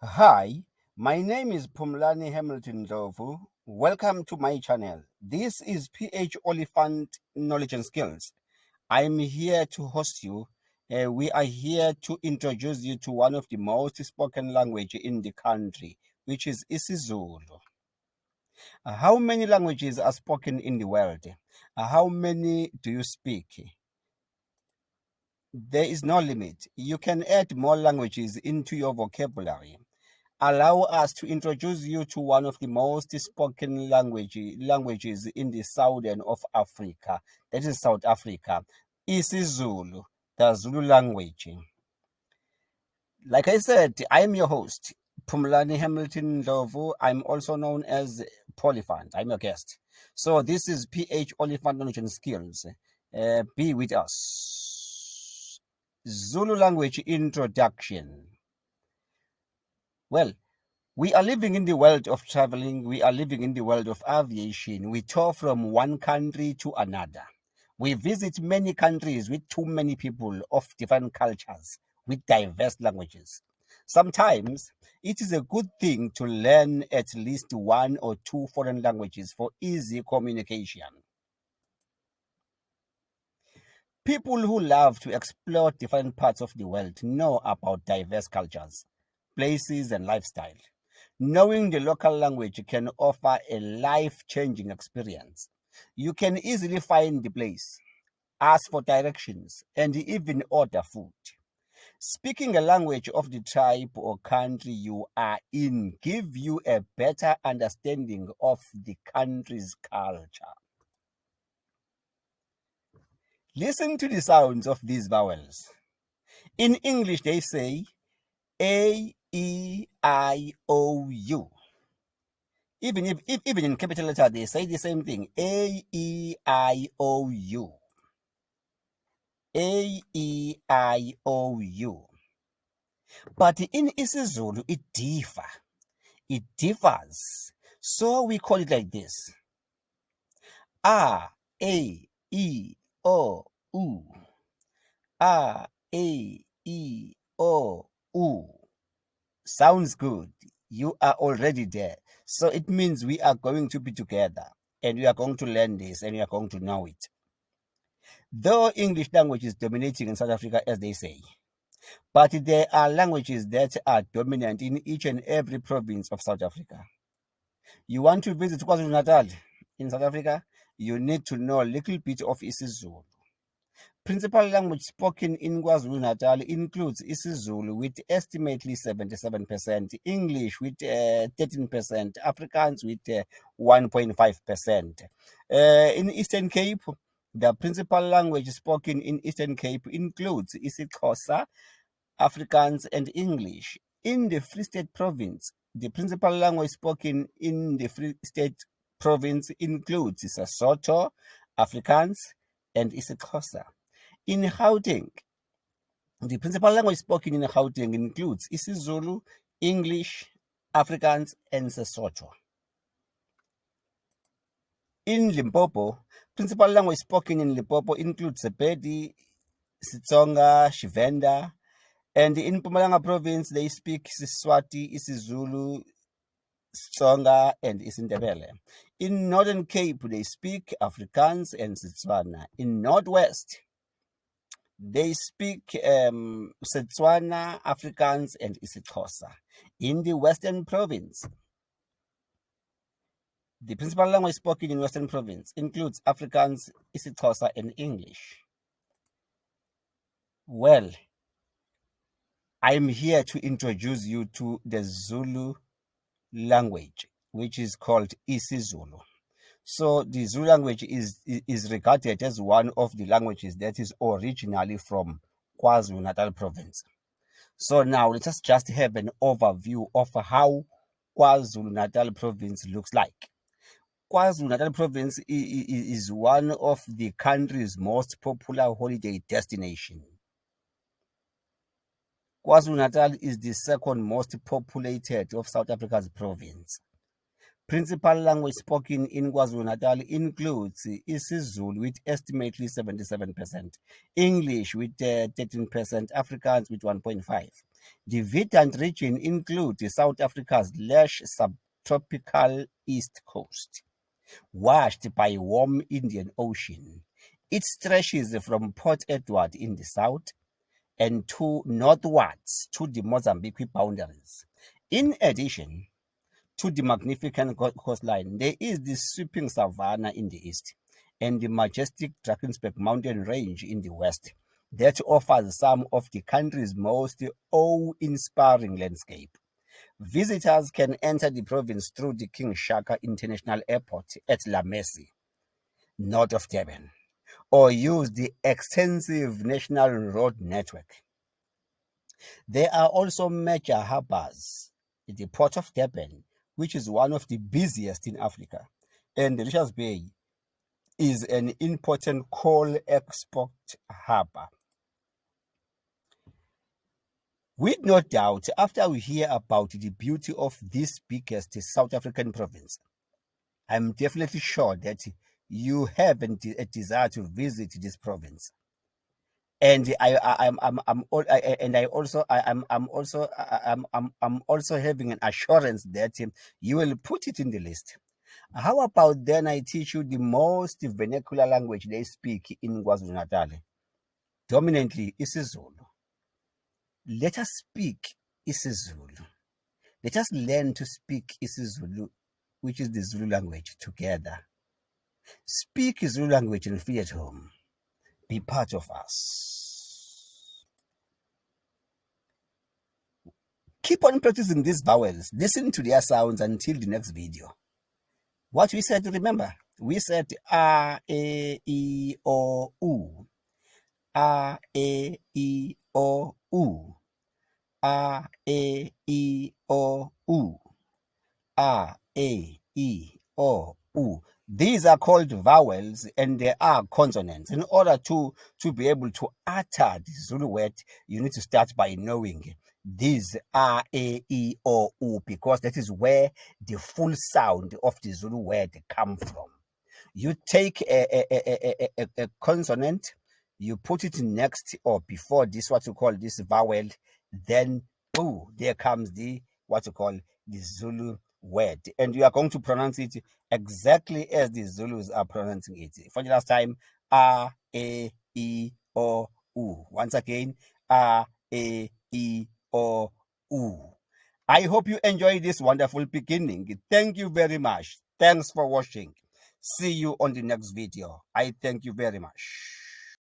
Hi, my name is Pumlani Hamilton Dovu. Welcome to my channel. This is PH Oliphant Knowledge and Skills. I'm here to host you. We are here to introduce you to one of the most spoken language in the country, which is isiZulu. How many languages are spoken in the world? How many do you speak? There is no limit. You can add more languages into your vocabulary. Allow us to introduce you to one of the most spoken languages in the southern of Africa, that is South Africa, isiZulu, the Zulu language. Like I said, I'm your host, Pumlani Hamilton Ndlovu. I'm also known as Polyphant. I'm your guest. So this is PH Oliphant Knowledge and Skills. Be with us. Zulu language introduction. Well, we are living in the world of traveling. We are living in the world of aviation. We tour from one country to another. We visit many countries with too many people of different cultures, with diverse languages. Sometimes it is a good thing to learn at least one or two foreign languages for easy communication. People who love to explore different parts of the world know about diverse cultures, places, and lifestyle. Knowing the local language can offer a life-changing experience. You can easily find the place, ask for directions, and even order food. Speaking a language of the tribe or country you are in give you a better understanding of the country's culture. Listen to the sounds of these vowels. In English, they say A, E, I, O, U. Even in capital letter, they say the same thing. A, E, I, O, U. A, E, I, O, U. But in isiZulu, it differs. It differs. So we call it like this. A, E, O, U. A, E, O, U. Sounds good. You are already there. So it means we are going to be together and we are going to learn this and we are going to know it. Though English language is dominating in South Africa, as they say, but there are languages that are dominant in each and every province of South Africa. You want to visit Kwazulu-Natal in South Africa, you need to know a little bit of isiZulu. Principal language spoken in KwaZulu-Natal includes isiZulu with estimately 77%, English with 13%, Afrikaans with 1.5%. In Eastern Cape, the principal language spoken in Eastern Cape includes isiXhosa, Afrikaans, and English. In the Free State Province, the principal language spoken in the Free State Province includes Sesotho, Afrikaans, and isiXhosa. In Gauteng, the principal language spoken in Gauteng includes isiZulu, English, Afrikaans, and Sesotho. In Limpopo, principal language spoken in Limpopo includes Sepedi, Sitsonga, Shivenda, and in Mpumalanga province they speak Siswati, isiZulu, Tsonga, and isiNdebele. In Northern Cape they speak Afrikaans and Setswana. In Northwest they speak Setswana, Afrikaans, and isiXhosa. In the Western Province, the principal language spoken in Western Province includes Afrikaans, isiXhosa, and English. Well, I'm here to introduce you to the Zulu language, which is called isiZulu. So the Zulu language is regarded as one of the languages that is originally from KwaZulu-Natal province. So now let us just have an overview of how KwaZulu-Natal province looks like. KwaZulu-Natal province is one of the country's most popular holiday destinations. KwaZulu-Natal is the second most populated of South Africa's province. Principal language spoken in KwaZulu-Natal includes isiZulu with estimately 77%, English with 13%, Afrikaans with 1.5%. The Witwatersrand region includes South Africa's lush subtropical east coast, washed by warm Indian Ocean. It stretches from Port Edward in the south and to northwards to the Mozambique boundaries. In addition to the magnificent coastline, there is the sweeping savanna in the east and the majestic Drakensberg mountain range in the west that offers some of the country's most awe-inspiring landscape. Visitors can enter the province through the King Shaka International Airport at La Messi, north of Durban, or use the extensive national road network. There are also major harbors: the Port of Durban, which is one of the busiest in Africa, and Richards Bay is an important coal export harbor. With no doubt, after we hear about the beauty of this biggest South African province, I'm definitely sure that you have a desire to visit this province. And I'm also having an assurance that you will put it in the list. How about then I teach you the most vernacular language they speak in KwaZulu-Natal? Dominantly isiZulu. Let us speak isiZulu. Let us learn to speak isiZulu, which is the Zulu language, together. Speak Zulu language and feel at home. Be part of us. Keep on practicing these vowels. Listen to their sounds until the next video. What we said, remember? We said A, E, I, O, U. A, E, I, O, U. A, E, I, O, U. A, E, I, O, U. These are called vowels and they are consonants. In order to be able to utter the Zulu word, you need to start by knowing these are A, E, O, U, because that is where the full sound of the Zulu word come from. You take a consonant, you put it next or before this, what you call this vowel, then, oh, there comes the, what you call the Zulu word. And you are going to pronounce it exactly as the Zulus are pronouncing it. For the last time, A, E, O, U. Once again, A, E, O, U. I hope you enjoyed this wonderful beginning. Thank you very much. Thanks for watching. See you on the next video. I thank you very much.